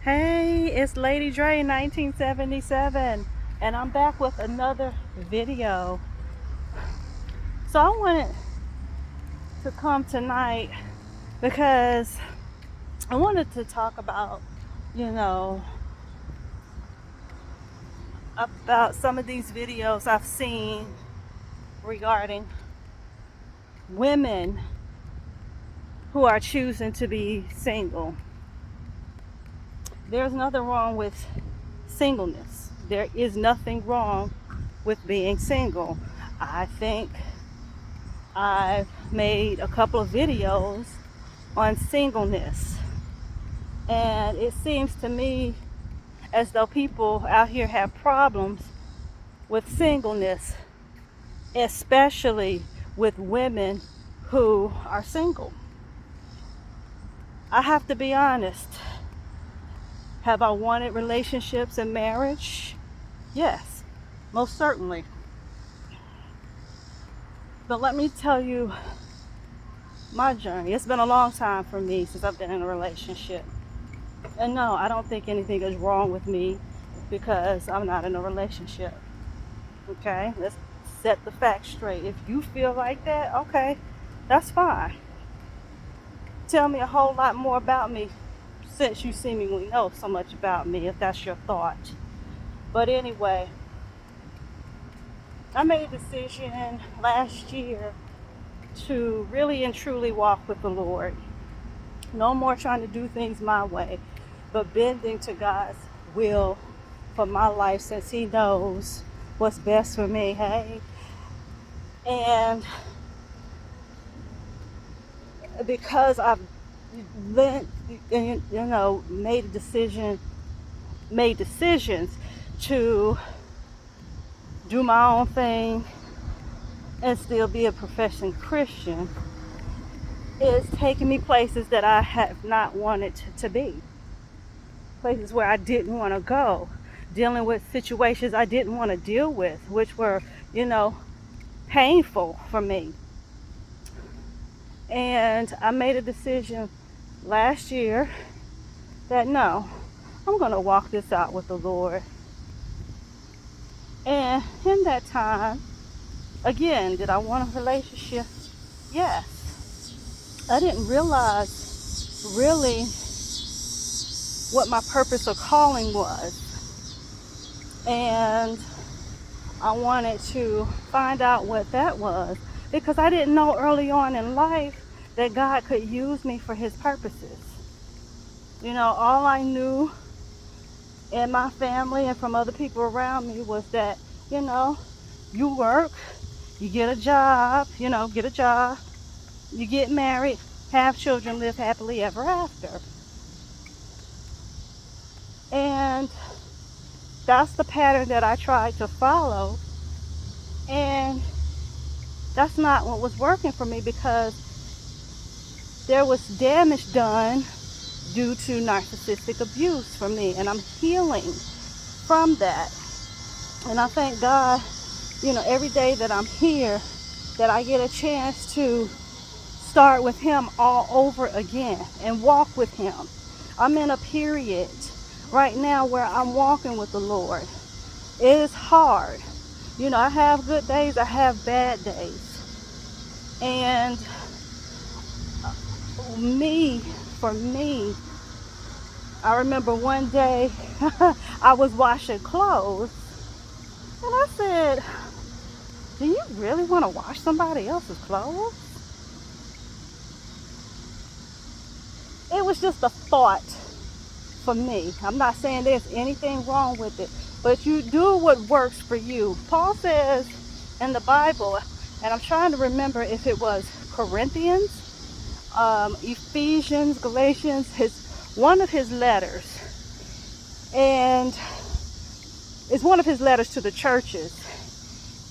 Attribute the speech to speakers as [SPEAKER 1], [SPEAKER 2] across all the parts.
[SPEAKER 1] Hey, it's Lady Dre 1977, and I'm back with another video. So I wanted to come tonight because I wanted to talk about, you know, about some of these videos I've seen regarding women who are choosing to be single. There's nothing wrong with singleness. There is nothing wrong with being single. I think I've made a couple of videos on singleness, and it seems to me as though people out here have problems with singleness, especially with women who are single. I have to be honest. Have I wanted relationships and marriage? Yes, most certainly. But let me tell you my journey. It's been a long time for me since I've been in a relationship. And no, I don't think anything is wrong with me because I'm not in a relationship. Okay? Let's set the facts straight. If you feel like that, okay, that's fine. Tell me a whole lot more about me since you seemingly know so much about me, if that's your thought. But anyway, I made a decision last year to really and truly walk with the Lord. No more trying to do things my way, but bending to God's will for my life since He knows what's best for me. Hey, and because I've made decisions to do my own thing and still be a professing Christian, it's taken me places that I have not wanted to be. Places where I didn't want to go, dealing with situations I didn't want to deal with, which were, painful for me. And I made a decision last year that no, I'm going to walk this out with the Lord. And in that time, again, did I want a relationship? Yes. I didn't realize really what my purpose or calling was. And I wanted to find out what that was because I didn't know early on in life that God could use me for His purposes. All I knew in my family and from other people around me was that, you work, you get a job, you get married, have children, live happily ever after. And that's the pattern that I tried to follow. And that's not what was working for me because there was damage done due to narcissistic abuse for me. And I'm healing from that. And I thank God, every day that I'm here, that I get a chance to start with Him all over again and walk with Him. I'm in a period right now where I'm walking with the Lord. It is hard. I have good days, I have bad days. And for me, I remember one day I was washing clothes and I said, do you really want to wash somebody else's clothes? It was just a thought for me. I'm not saying there's anything wrong with it, but you do what works for you. Paul says in the Bible, and I'm trying to remember if it was Corinthians, Ephesians, Galatians, one of his letters, and it's one of his letters to the churches,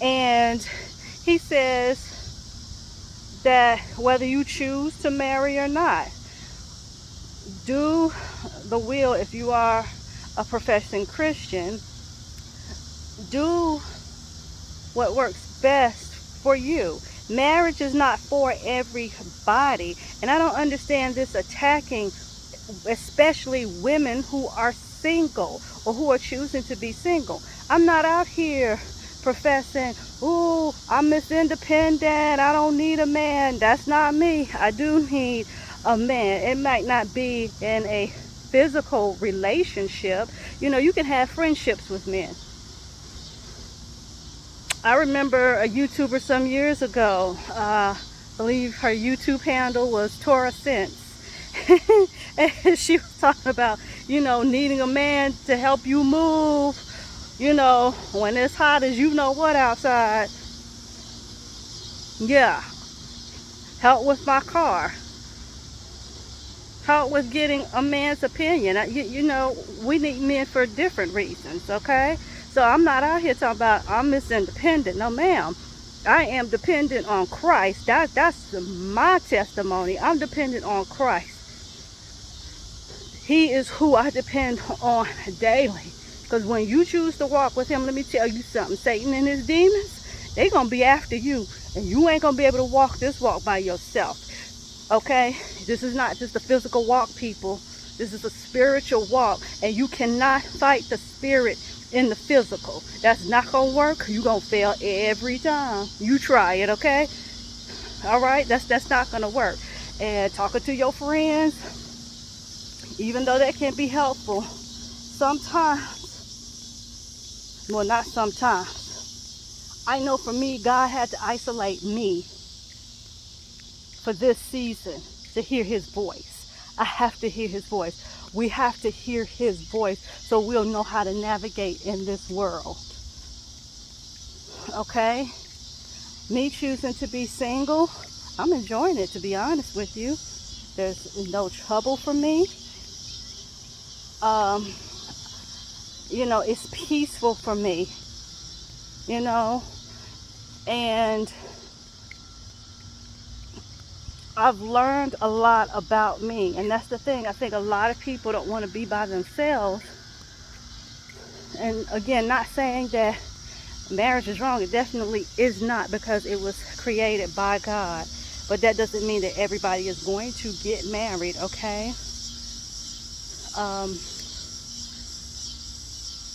[SPEAKER 1] and he says that whether you choose to marry or not, do the will. If you are a professing Christian, do what works best for you. Marriage is not for everybody, and I don't understand this attacking especially women who are single or who are choosing to be single. I'm not out here professing, ooh, I'm Miss Independent, I don't need a man. That's not me. I do need a man. It might not be in a physical relationship. You know, you can have friendships with men. I remember a YouTuber some years ago, I believe her YouTube handle was Tora Sense. And she was talking about, you know, needing a man to help you move, you know, when it's hot as you know what outside. Yeah, help with my car, help with getting a man's opinion. You know, we need men for different reasons, okay? So I'm not out here talking about I'm Miss Independent. No, ma'am. I am dependent on Christ. That's my testimony. I'm dependent on Christ. He is who I depend on daily. Because when you choose to walk with him, let me tell you something. Satan and his demons, they're going to be after you. And you ain't going to be able to walk this walk by yourself. Okay? This is not just a physical walk, people. This is a spiritual walk. And you cannot fight the spirit in the physical. That's not going to work. You're going to fail every time. You try it, okay? All right? That's not going to work. And talking to your friends, even though that can be helpful, sometimes, well, not sometimes, I know for me, God had to isolate me for this season to hear his voice. I have to hear his voice. We have to hear his voice so we'll know how to navigate in this world. Okay? Me choosing to be single, I'm enjoying it, to be honest with you. There's no trouble for me. You know, it's peaceful for me, you know, and I've learned a lot about me. And that's the thing. I think a lot of people don't want to be by themselves. And again, not saying that marriage is wrong. It definitely is not, because it was created by God. But that doesn't mean that everybody is going to get married, okay?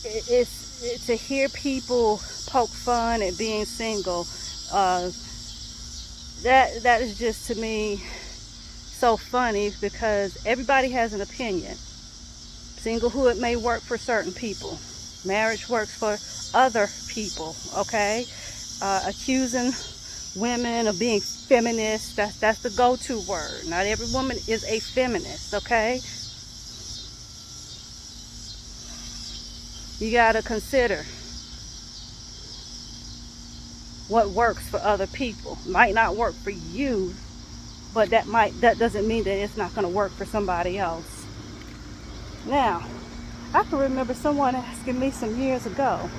[SPEAKER 1] It's to hear people poke fun at being single. That is just, to me, so funny, because everybody has an opinion. Singlehood may work for certain people. Marriage works for other people, okay? Accusing women of being feminists, that's the go-to word. Not every woman is a feminist, okay? You got to consider what works for other people. Might not work for you, but that doesn't mean that it's not going to work for somebody else. Now, I can remember someone asking me some years ago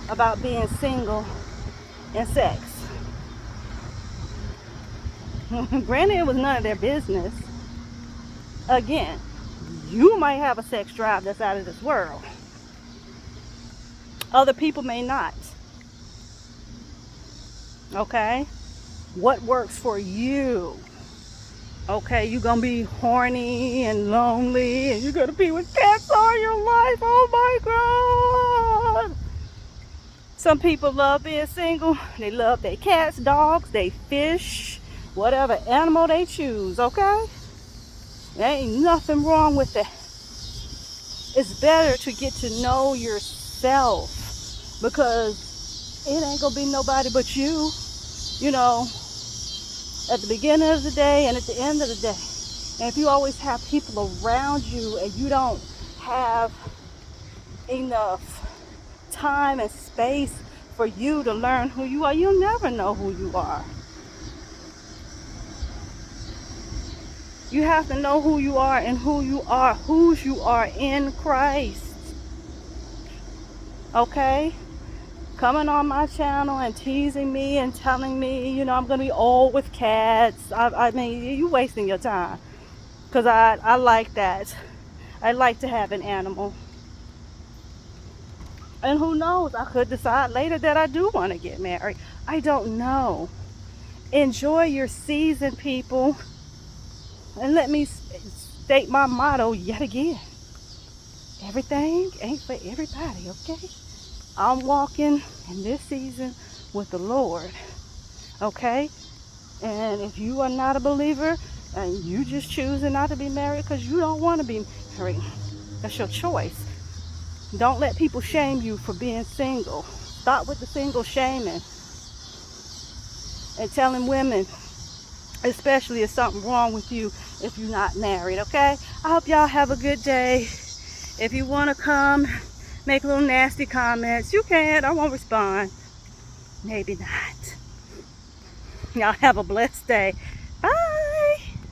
[SPEAKER 1] about being single and sex. Granted, it was none of their business. Again, you might have a sex drive that's out of this world. Other people may not. Okay? What works for you? Okay, you're gonna be horny and lonely, and you're gonna be with cats all your life. Oh my God! Some people love being single. They love their cats, dogs, they fish, whatever animal they choose, okay? There ain't nothing wrong with that. It's better to get to know yourself, because it ain't gonna be nobody but you, you know, at the beginning of the day and at the end of the day. And if you always have people around you and you don't have enough time and space for you to learn who you are, you'll never know who you are. You have to know who you are and whose you are in Christ. Okay? Coming on my channel and teasing me and telling me, you know, I'm going to be old with cats. I mean, you wasting your time. Because I like that. I like to have an animal. And who knows, I could decide later that I do want to get married. I don't know. Enjoy your season, people. And let me state my motto yet again. Everything ain't for everybody, okay? I'm walking in this season with the Lord, okay? And if you are not a believer and you just choosing not to be married because you don't want to be married, that's your choice. Don't let people shame you for being single. Stop with the single shaming and telling women, especially if something wrong with you if you're not married, okay? I hope y'all have a good day. If you want to come make little nasty comments, you can. I won't respond. Maybe not. Y'all have a blessed day.